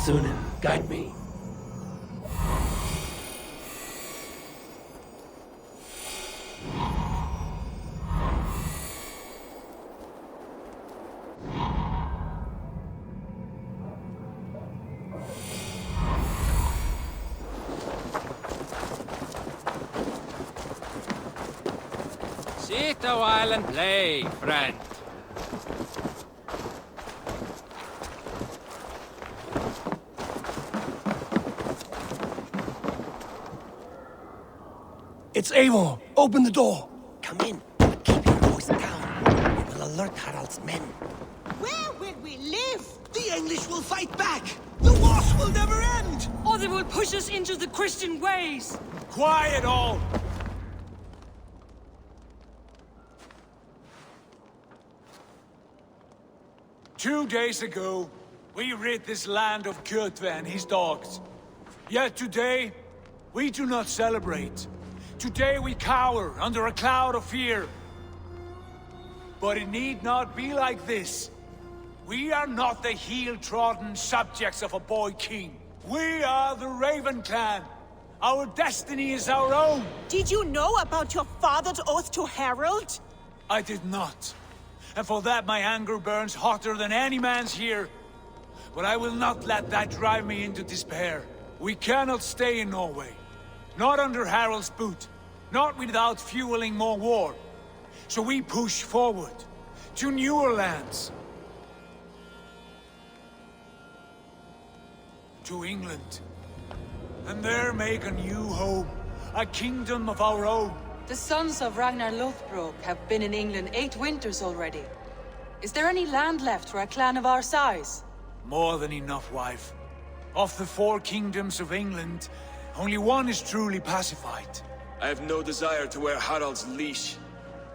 Sunan, guide me. Sit a while and play, friend. It's Eivor! Open the door! Come in, but keep your voice down. We will alert Harald's men. Where will we live? The English will fight back! The wars will never end! Or they will push us into the Christian ways! Quiet all! 2 days ago, we rid this land of Kjotve and his dogs. Yet today, we do not celebrate. Today we cower under a cloud of fear. But it need not be like this. We are not the heel-trodden subjects of a boy king. We are the Raven clan. Our destiny is our own. Did you know about your father's oath to Harald? I did not. And for that my anger burns hotter than any man's here. But I will not let that drive me into despair. We cannot stay in Norway. Not under Harald's boot. Not without fueling more war. So we push forward. To newer lands. To England. And there make a new home. A kingdom of our own. The sons of Ragnar Lothbrok have been in England 8 winters already. Is there any land left for a clan of our size? More than enough, wife. Of the 4 kingdoms of England, only one is truly pacified. I have no desire to wear Harald's leash.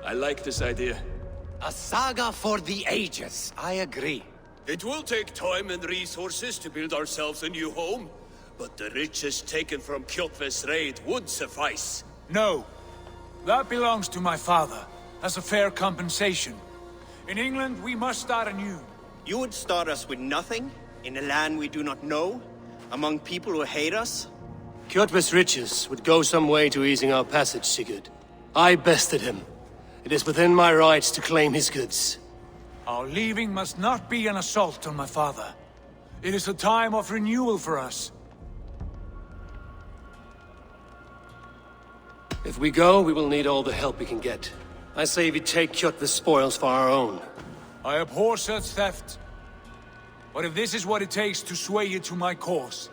I like this idea. A saga for the ages, I agree. It will take time and resources to build ourselves a new home, but the riches taken from Kjotve's raid would suffice. No. That belongs to my father, as a fair compensation. In England, we must start anew. You would start us with nothing? In a land we do not know? Among people who hate us? Kjotve's riches would go some way to easing our passage, Sigurd. I bested him. It is within my rights to claim his goods. Our leaving must not be an assault on my father. It is a time of renewal for us. If we go, we will need all the help we can get. I say we take Kjotve's spoils for our own. I abhor such theft. But if this is what it takes to sway you to my cause,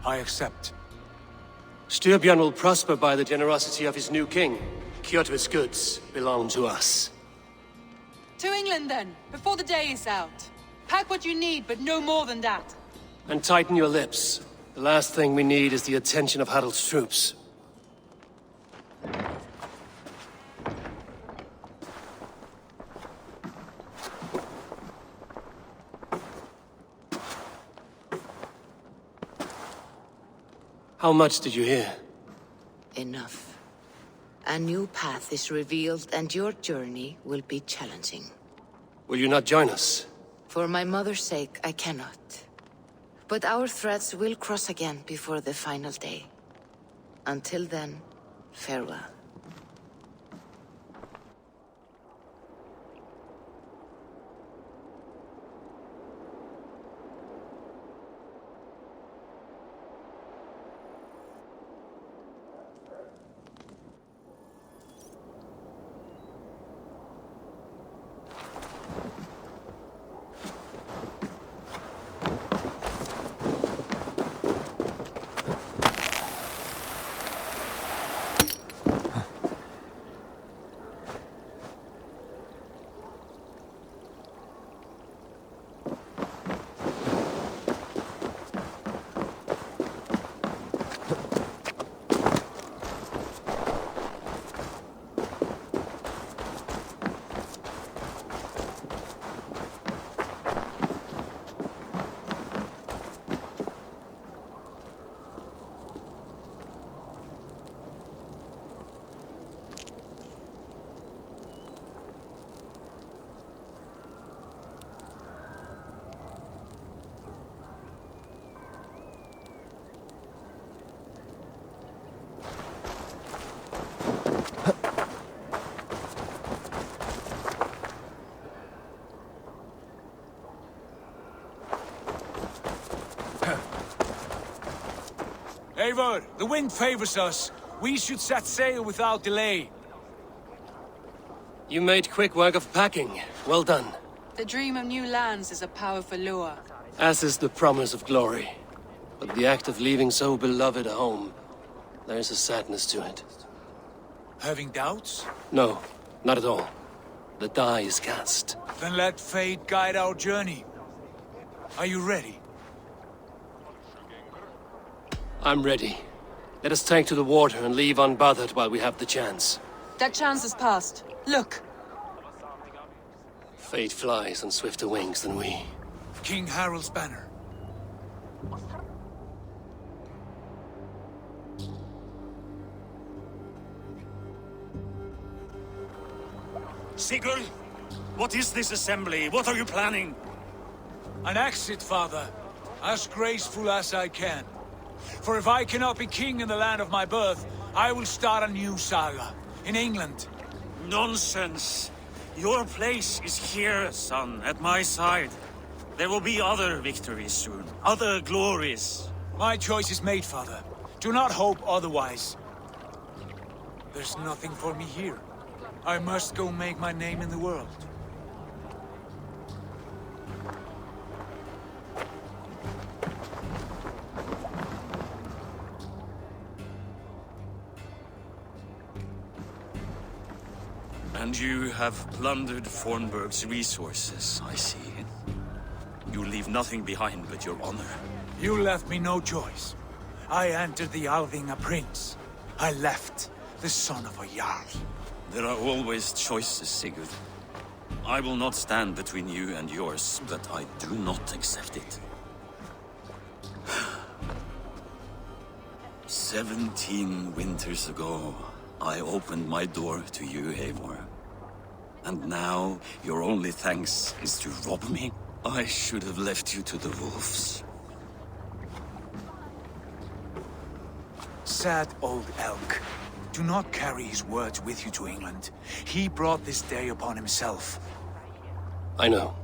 I accept. Styrbjörn will prosper by the generosity of his new king. Kjotve's goods belong to us. To England then, before the day is out. Pack what you need, but no more than that. And tighten your lips. The last thing we need is the attention of Harald's troops. How much did you hear? Enough. A new path is revealed, and your journey will be challenging. Will you not join us? For my mother's sake, I cannot. But our threads will cross again before the final day. Until then, farewell. Eivor, the wind favors us. We should set sail without delay. You made quick work of packing. Well done. The dream of new lands is a powerful lure. As is the promise of glory. But the act of leaving so beloved a home, there's a sadness to it. Having doubts? No, not at all. The die is cast. Then let fate guide our journey. Are you ready? I'm ready. Let us take to the water and leave unbothered while we have the chance. That chance is past. Look! Fate flies on swifter wings than we. King Harald's banner. Sigurd, what is this assembly? What are you planning? An exit, father. As graceful as I can. For if I cannot be king in the land of my birth, I will start a new saga. In England. Nonsense. Your place is here, son, at my side. There will be other victories soon. Other glories. My choice is made, father. Do not hope otherwise. There's nothing for me here. I must go make my name in the world. And you have plundered Fornburg's resources, I see. You leave nothing behind but your honor. You left me no choice. I entered the Alving a prince. I left the son of a Jarl. There are always choices, Sigurd. I will not stand between you and yours, but I do not accept it. 17 winters ago, I opened my door to you, Eivor. And now, your only thanks is to rob me? I should have left you to the wolves. Sad old elk. Do not carry his words with you to England. He brought this day upon himself. I know.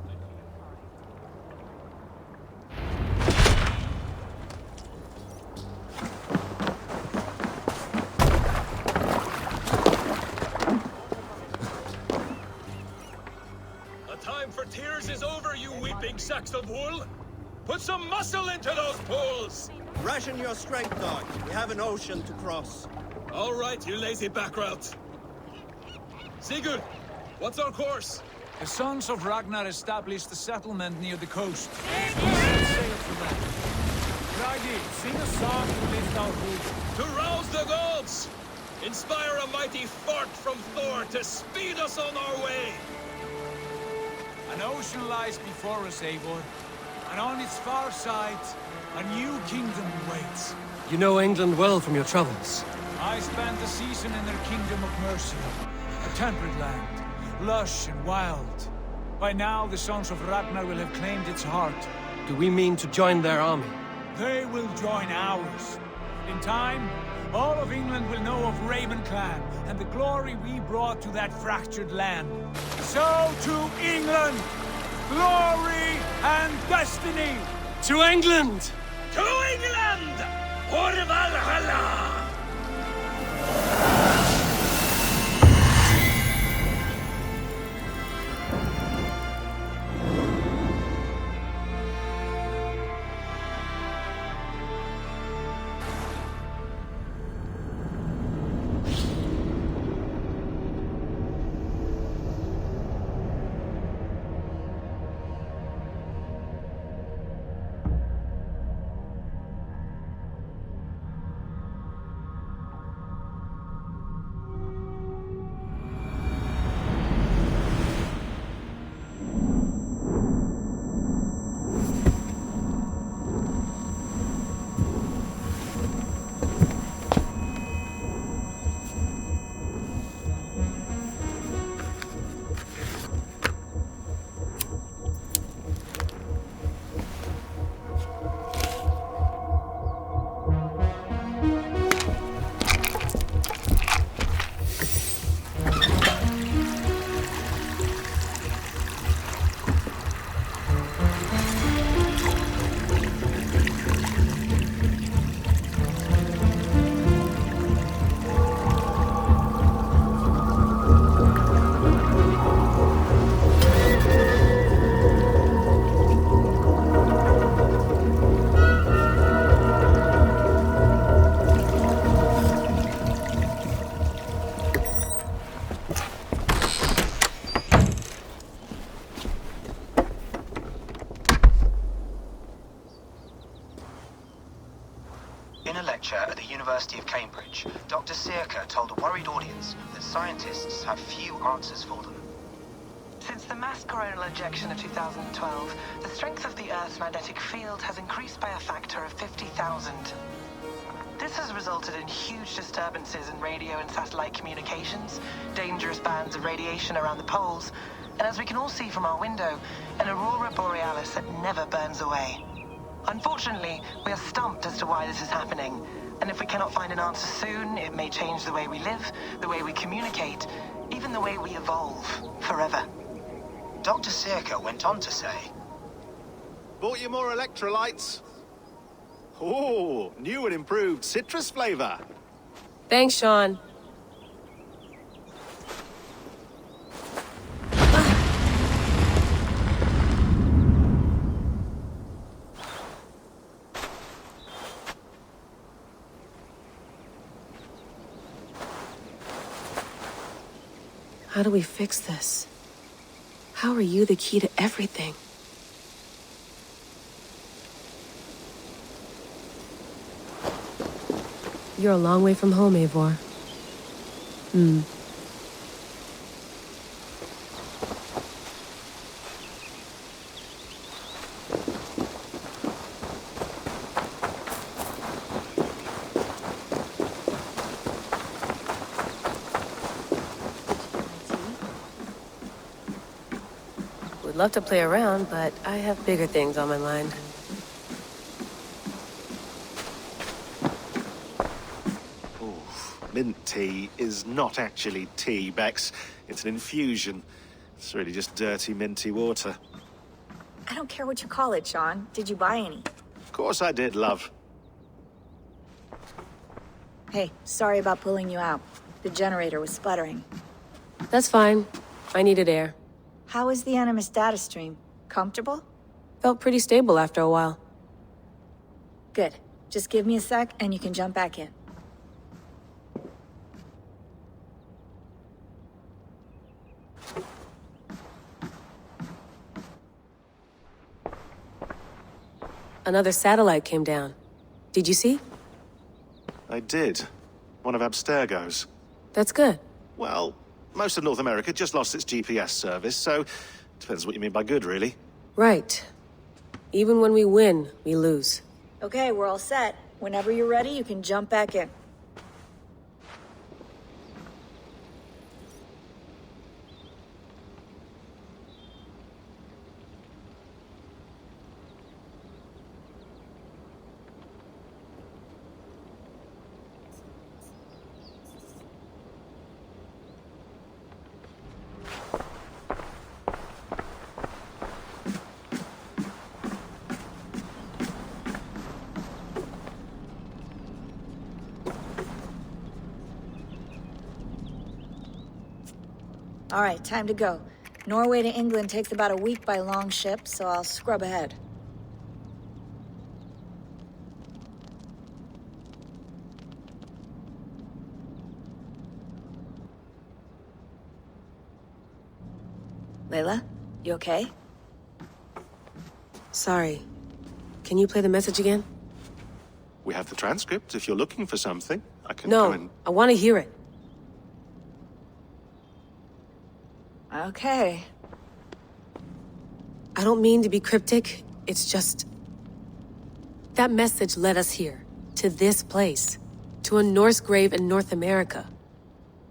The time for tears is over, you weeping sacks of wool! Put some muscle into those bulls! Ration your strength, dog. We have an ocean to cross. All right, you lazy backrout. Sigurd, what's our course? The sons of Ragnar established a settlement near the coast. Bragi, sing a song to lift our hoods. To rouse the gods! Inspire a mighty fart from Thor to speed us on our way! An ocean lies before us, Eivor. And on its far side, a new kingdom waits. You know England well from your travels. I spent a season in their kingdom of Mercia. A temperate land, lush and wild. By now, the sons of Ragnar will have claimed its heart. Do we mean to join their army? They will join ours. In time, all of England will know of Raven Clan and the glory we brought to that fractured land. So to England! Glory and destiny! To England! To England! For Valhalla! bridge, Dr. Circa told a worried audience that scientists have few answers for them. Since the mass coronal injection of 2012, the strength of the Earth's magnetic field has increased by a factor of 50,000. This has resulted in huge disturbances in radio and satellite communications, dangerous bands of radiation around the poles, and as we can all see from our window, an aurora borealis that never burns away. Unfortunately, we are stumped as to why this is happening, and if we cannot find an answer soon, it may change the way we live, the way we communicate, even the way we evolve, forever. Dr. Circa went on to say, "Bought you more electrolytes? Oh, new and improved citrus flavor." Thanks, Sean. How do we fix this? How are you the key to everything? You're a long way from home, Eivor. Would love to play around, but I have bigger things on my mind. Mint tea is not actually tea, Bex. It's an infusion. It's really just dirty, minty water. I don't care what you call it, Sean. Did you buy any? Of course I did, love. Hey, sorry about pulling you out. The generator was sputtering. That's fine. I needed air. How was the Animus data stream? Comfortable? Felt pretty stable after a while. Good. Just give me a sec and you can jump back in. Another satellite came down. Did you see? I did. One of Abstergo's. That's good. Well, most of North America just lost its GPS service, so depends what you mean by good, really. Right. Even when we win, we lose. Okay, we're all set. Whenever you're ready, you can jump back in. All right, time to go. Norway to England takes about a week by longship, so I'll scrub ahead. Layla, you okay? Sorry. Can you play the message again? We have the transcript. If you're looking for something, I can No, go and... I want to hear it. Okay. I don't mean to be cryptic. It's just... that message led us here. To this place. To a Norse grave in North America.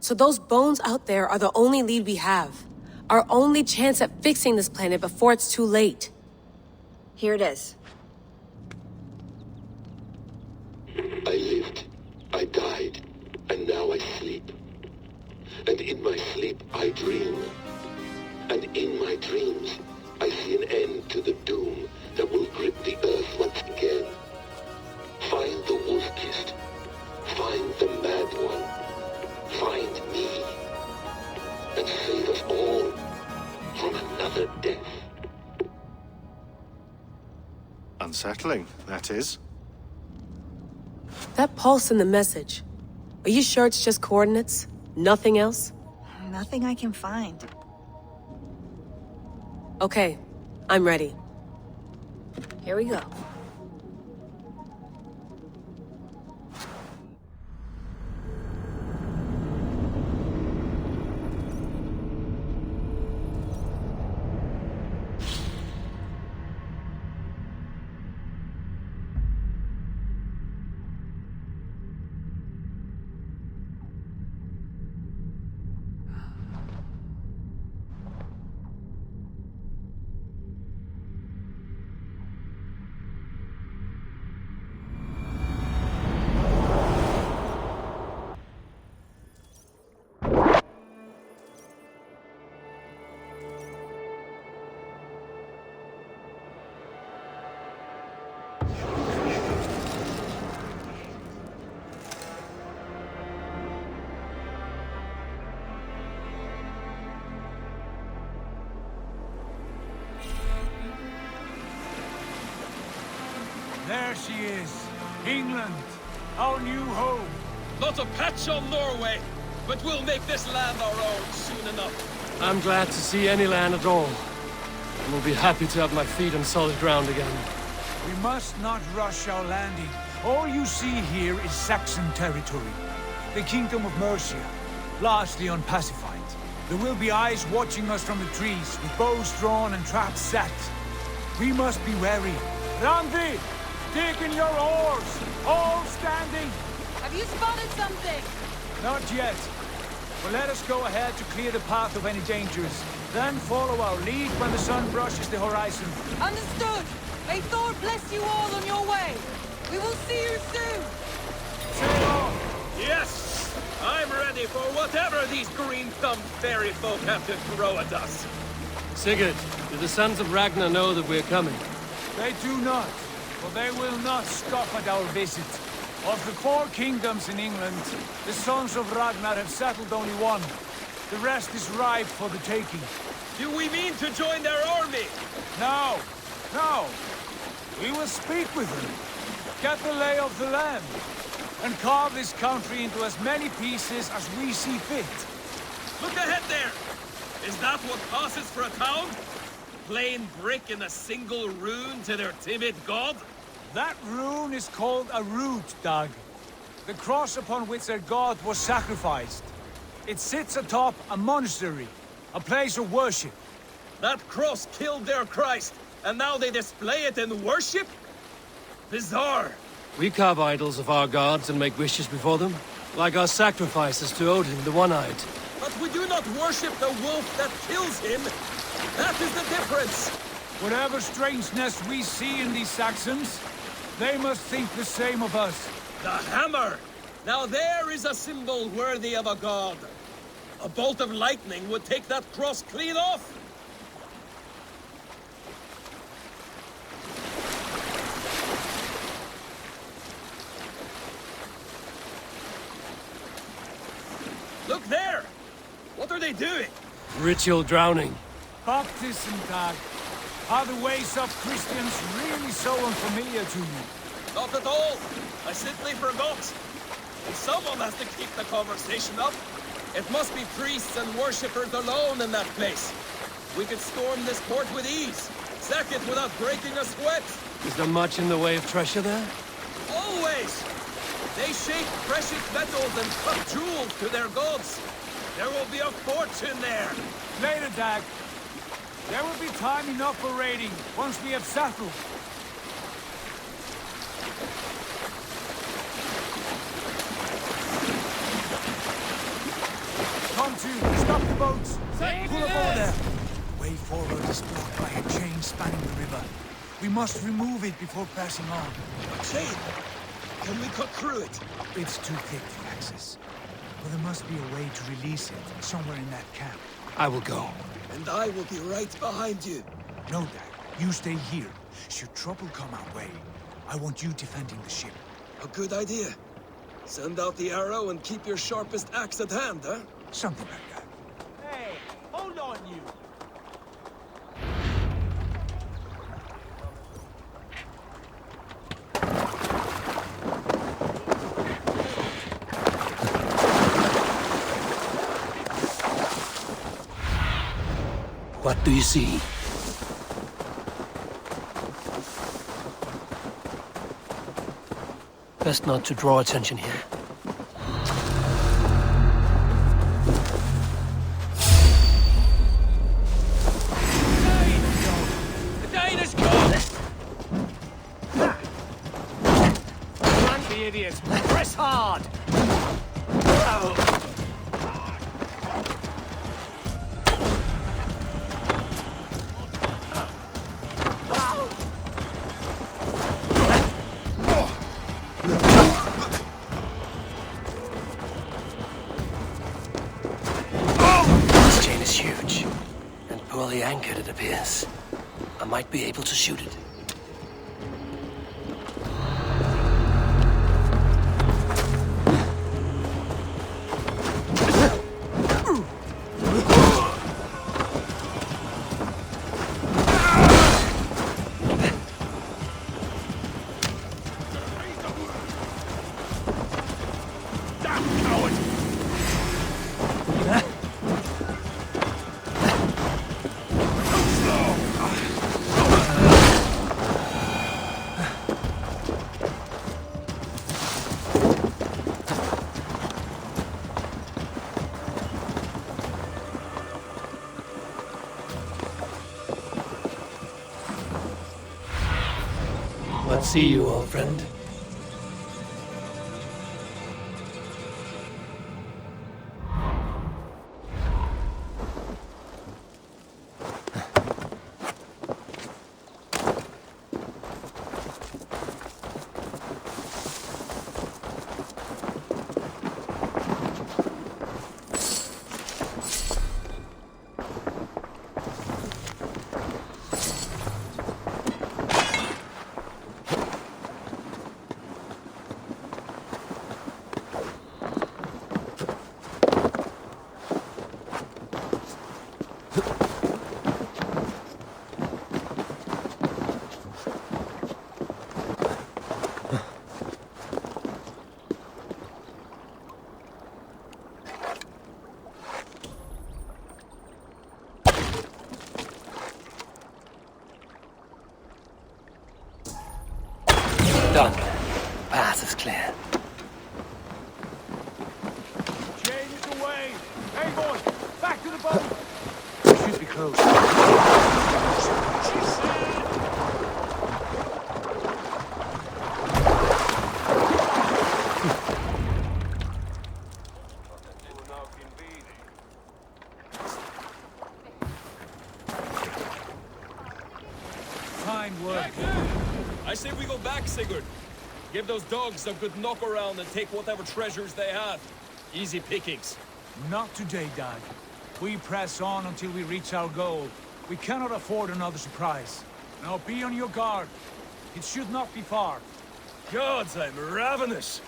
So those bones out there are the only lead we have. Our only chance at fixing this planet before it's too late. Here it is. I lived, I died, and now I sleep. And in my sleep I dream. And in my dreams I see an end to the doom that will grip the earth once again. Find the wolf-kissed. Find the mad one. Find me. And save us all from another death. Unsettling, that is. That pulse in the message. Are you sure it's just coordinates? Nothing else? Nothing I can find. Okay, I'm ready. Here we go. There she is. England, our new home. Not a patch on Norway, but we'll make this land our own soon enough. I'm glad to see any land at all. And will be happy to have my feet on solid ground again. We must not rush our landing. All you see here is Saxon territory. The Kingdom of Mercia, largely unpacified. There will be eyes watching us from the trees, with bows drawn and traps set. We must be wary. Randi! Dig in your oars! All standing! Have you spotted something? Not yet. But let us go ahead to clear the path of any dangers. Then follow our lead when the sun brushes the horizon. Understood! May Thor bless you all on your way! We will see you soon! Sail on! Yes! I'm ready for whatever these green-thumbed fairy folk have to throw at us. Sigurd, do the sons of Ragnar know that we're coming? They do not, but they will not scoff at our visit. Of the 4 kingdoms in England, the sons of Ragnar have settled only one. The rest is ripe for the taking. Do we mean to join their army? No, no. We will speak with them, get the lay of the land, and carve this country into as many pieces as we see fit. Look ahead there! Is that what passes for a town? Plain brick in a single rune to their timid god? That rune is called a root, Dag. The cross upon which their god was sacrificed. It sits atop a monastery, a place of worship. That cross killed their Christ, and now they display it in worship? Bizarre. We carve idols of our gods and make wishes before them, like our sacrifices to Odin, the One-Eyed. But we do not worship the wolf that kills him. That is the difference. Whatever strangeness we see in these Saxons, they must think the same of us. The hammer! Now there is a symbol worthy of a god. A bolt of lightning would take that cross clean off. Look there! What are they doing? Ritual drowning. Baptism, Dag. Are the ways of Christians really so unfamiliar to you? Not at all. I simply forgot. And someone has to keep the conversation up. It must be priests and worshippers alone in that place. We could storm this port with ease. Sack it without breaking a sweat. Is there much in the way of treasure there? Always! They shape precious metals and cut jewels to their gods. There will be a fortune there. Later, Dag. There will be time enough for raiding, once we have settled. Come to, stop the boats. Pull up over there. The way forward is blocked by a chain spanning the river. We must remove it before passing on. A chain? Can we cut through it? It's too thick for access. But there must be a way to release it, somewhere in that camp. I will go. And I will be right behind you. No, Dad. You stay here. Should trouble come our way, I want you defending the ship. A good idea. Send out the arrow and keep your sharpest axe at hand, huh? Something like that. Hey, hold on you! What do you see? Best not to draw attention here. The Danish god! Run, the idiots! Press hard! This chain is huge, and poorly anchored, it appears. I might be able to shoot it. but see you, old friend. Done. Path is clear. Chain is away! Hey, boy! Back to the boat! We should be close. Fine work. I say we go back, Sigurd. Give those dogs a good knock around and take whatever treasures they have. Easy pickings. Not today, Dag. We press on until we reach our goal. We cannot afford another surprise. Now be on your guard. It should not be far. Gods, I'm ravenous.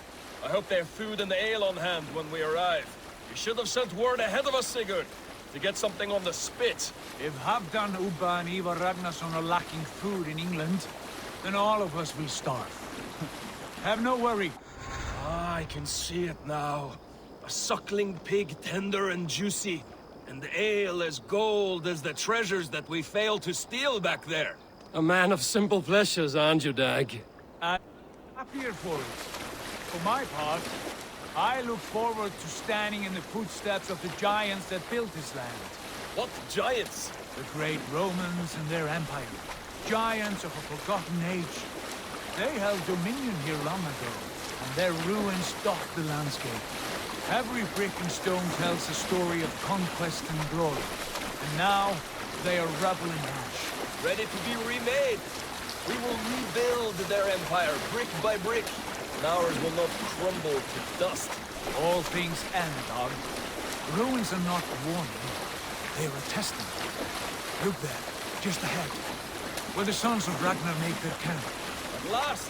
I hope they have food and ale on hand when we arrive. You should have sent word ahead of us, Sigurd, to get something on the spit. If Halfdan, Ubba and Ivar Ragnarsson are lacking food in England, then all of us will starve. Have no worry. Ah, I can see it now. A suckling pig, tender and juicy. And the ale as gold as the treasures that we failed to steal back there. A man of simple pleasures, aren't you, Dag? I'm happier for it. For my part, I look forward to standing in the footsteps of the giants that built this land. What giants? The great Romans and their empire. Giants of a forgotten age. They held dominion here long ago, and their ruins dot the landscape. Every brick and stone tells a story of conquest and glory. And now, they are rubble and ash. Ready to be remade. We will rebuild their empire, brick by brick. And ours will not crumble to dust. All things end, dog. Ruins are not a warning. They are a testament. Look there, just ahead. Where the sons of Ragnar make their camp. At last,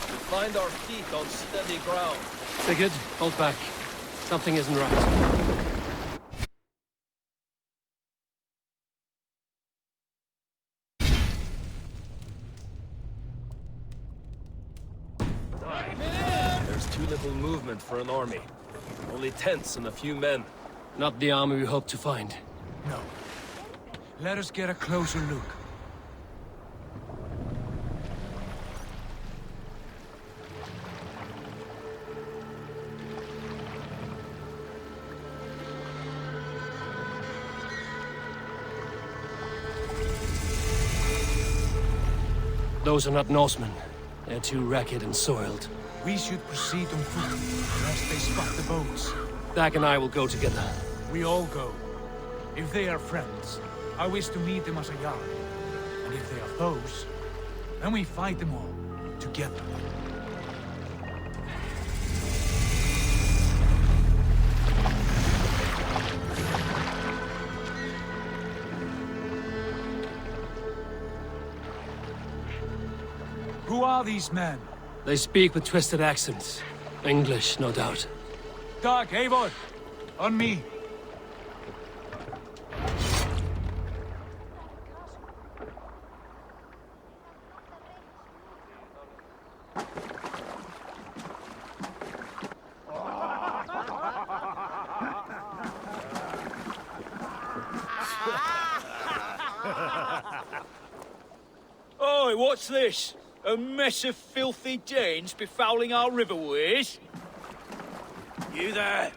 we find our feet on steady ground. Sigurd, hold back. Something isn't right. There's too little movement for an army. Only tents and a few men. Not the army we hope to find. No. Let us get a closer look. Those are not Norsemen. They're too ragged and soiled. We should proceed on foot, lest they spot the boats. Dag and I will go together. We all go. If they are friends, I wish to meet them as a yard. And if they are foes, then we fight them all, together. Who are these men? They speak with twisted accents. English, no doubt. Dag, Eivor! On me! Oi, what's this? A mess of filthy Danes befouling our riverways? You there?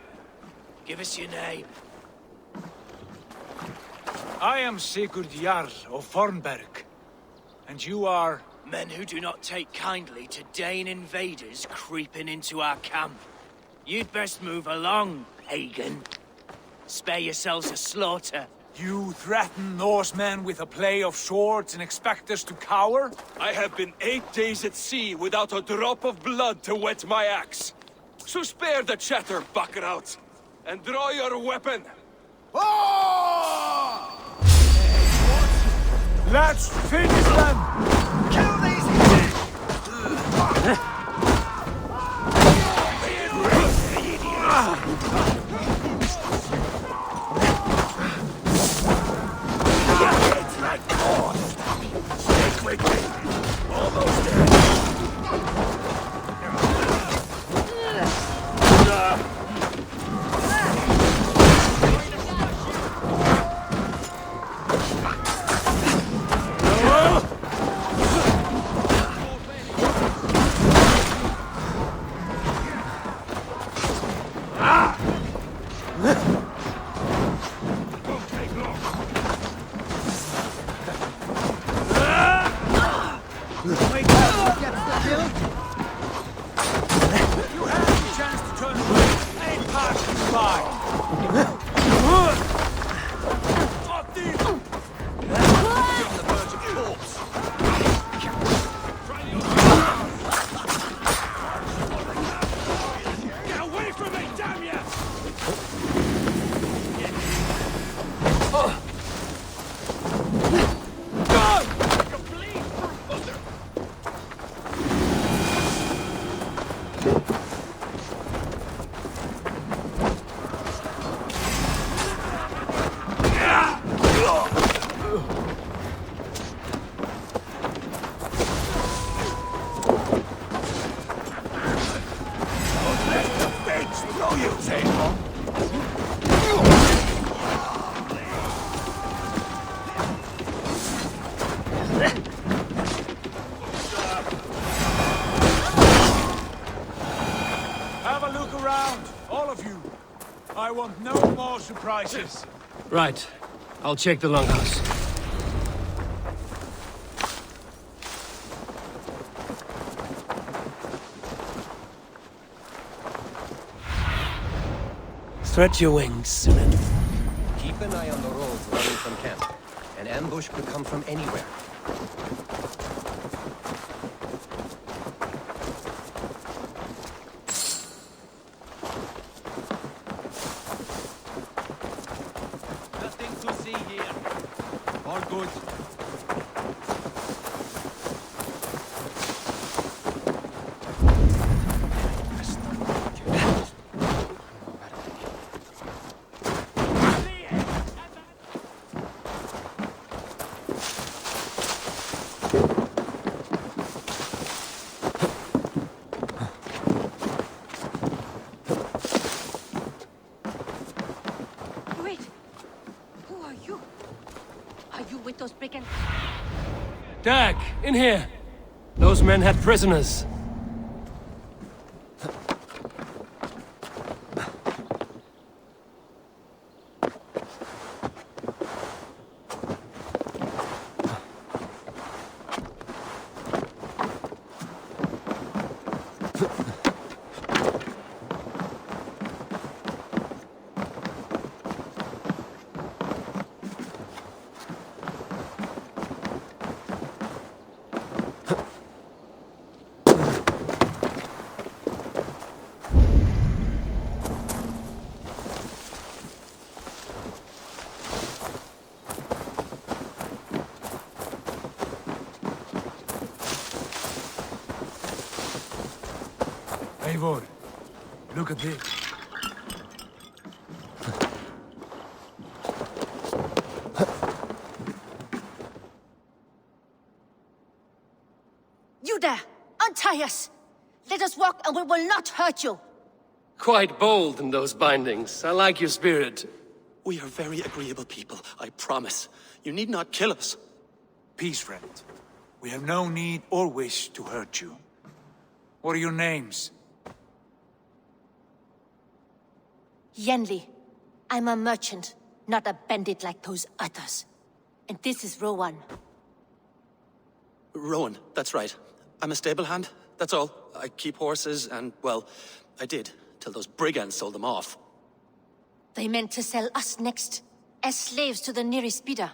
Give us your name. I am Sigurd Jarl of Fornberg. And you are... Men who do not take kindly to Dane invaders creeping into our camp. You'd best move along, pagan. Spare yourselves a slaughter. You threaten Norsemen with a play of swords and expect us to cower? I have been 8 days at sea without a drop of blood to wet my axe. So spare the chatter, buckrouts, and draw your weapon. Let's finish them! Kill these It's like corn. Stay quickly. Almost dead. Have a look around, all of you. I want no more surprises. Right. I'll check the longhouse. Stretch your wings, men. Keep an eye on the roads running from camp. An ambush could come from anywhere. Nothing to see here. All good. Wait! Who are you? Are you with those brigands? Dag, in here! Those men had prisoners. Eivor, look at this. You there! Untie us! Let us walk and we will not hurt you! Quite bold in those bindings. I like your spirit. We are very agreeable people, I promise. You need not kill us. Peace, friend. We have no need or wish to hurt you. What are your names? Yenli. I'm a merchant, not a bandit like those others. And this is Rowan. Rowan, that's right. I'm a stable hand, that's all. I keep horses and, well, I did, till those brigands sold them off. They meant to sell us next, as slaves to the nearest bidder.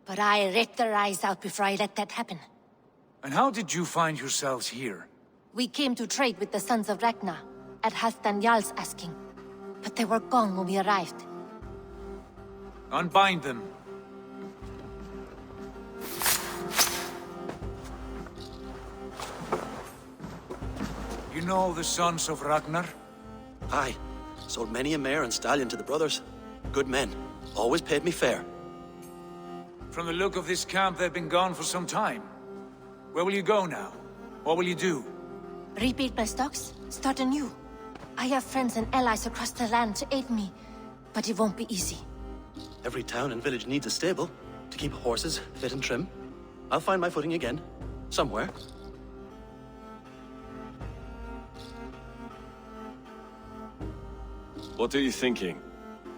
But I ripped their eyes out before I let that happen. And how did you find yourselves here? We came to trade with the Sons of Ragnar, at Halfdan Jarl's asking. But they were gone when we arrived. Unbind them. You know the Sons of Ragnar? Aye. Sold many a mare and stallion to the brothers. Good men. Always paid me fair. From the look of this camp, they've been gone for some time. Where will you go now? What will you do? Rebuild my stocks, start anew. I have friends and allies across the land to aid me, but it won't be easy. Every town and village needs a stable to keep horses fit and trim. I'll find my footing again. Somewhere. What are you thinking?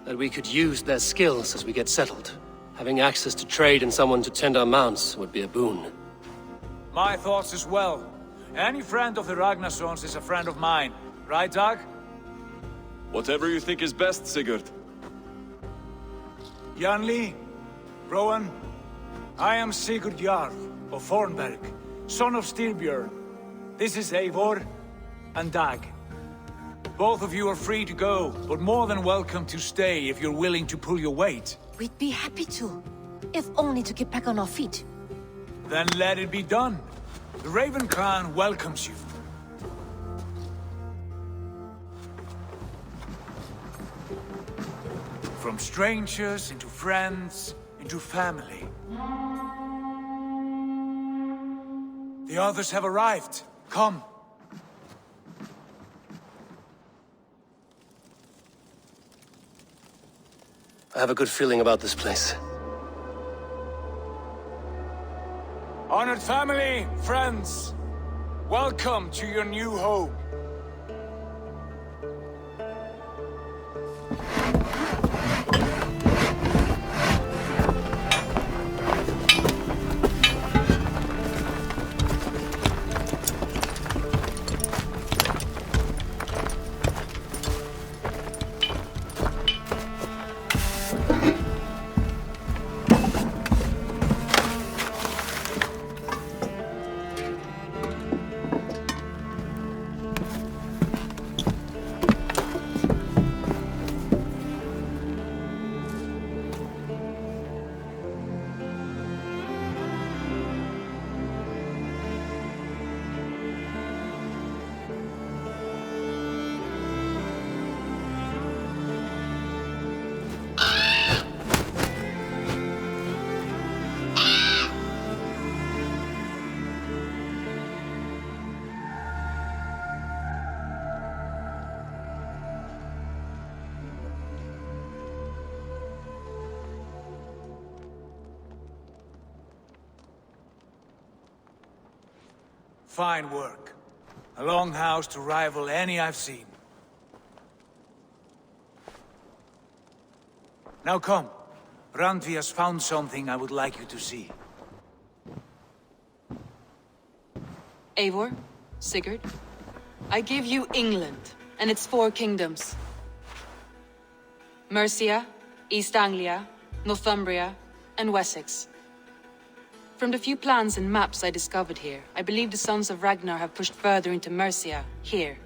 That we could use their skills as we get settled. Having access to trade and someone to tend our mounts would be a boon. My thoughts as well. Any friend of the Ragnarsons is a friend of mine. Right, Dag? Whatever you think is best, Sigurd. Janli, Rowan, I am Sigurd Jarl of Fornberg, son of Styrbjörn. This is Eivor and Dag. Both of you are free to go, but more than welcome to stay if you're willing to pull your weight. We'd be happy to, if only to get back on our feet. Then let it be done. The Raven Clan welcomes you. From strangers into friends, into family. The others have arrived. Come. I have a good feeling about this place. Honored family, friends, welcome to your new home. Fine work. A longhouse to rival any I've seen. Now come. Randvi has found something I would like you to see. Eivor, Sigurd, I give you England and its 4 kingdoms. Mercia, East Anglia, Northumbria, and Wessex. From the few plans and maps I discovered here, I believe the Sons of Ragnar have pushed further into Mercia, here.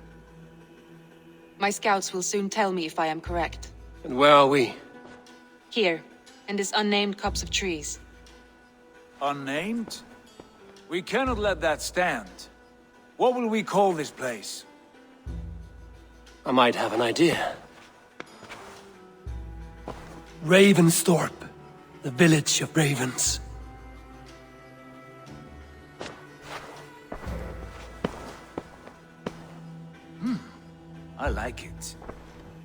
My scouts will soon tell me if I am correct. And where are we? Here, in this unnamed copse of trees. Unnamed? We cannot let that stand. What will we call this place? I might have an idea. Ravensthorpe, the village of ravens. I like it.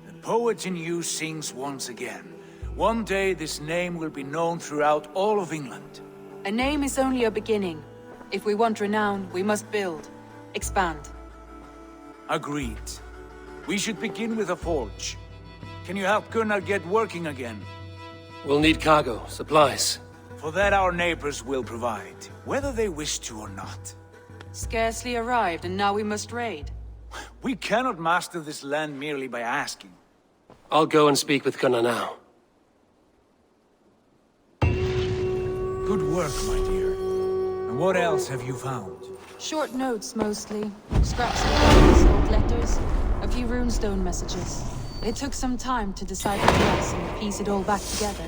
The poet in you sings once again. One day this name will be known throughout all of England. A name is only a beginning. If we want renown, we must build, expand. Agreed. We should begin with a forge. Can you help Gunnar get working again? We'll need cargo, supplies. For that our neighbors will provide, whether they wish to or not. Scarcely arrived, and now we must raid. We cannot master this land merely by asking. I'll go and speak with Gunnar now. Good work, my dear. And what else have you found? Short notes, mostly. Scraps of letters, old letters, a few runestone messages. It took some time to decipher the rest and piece it all back together.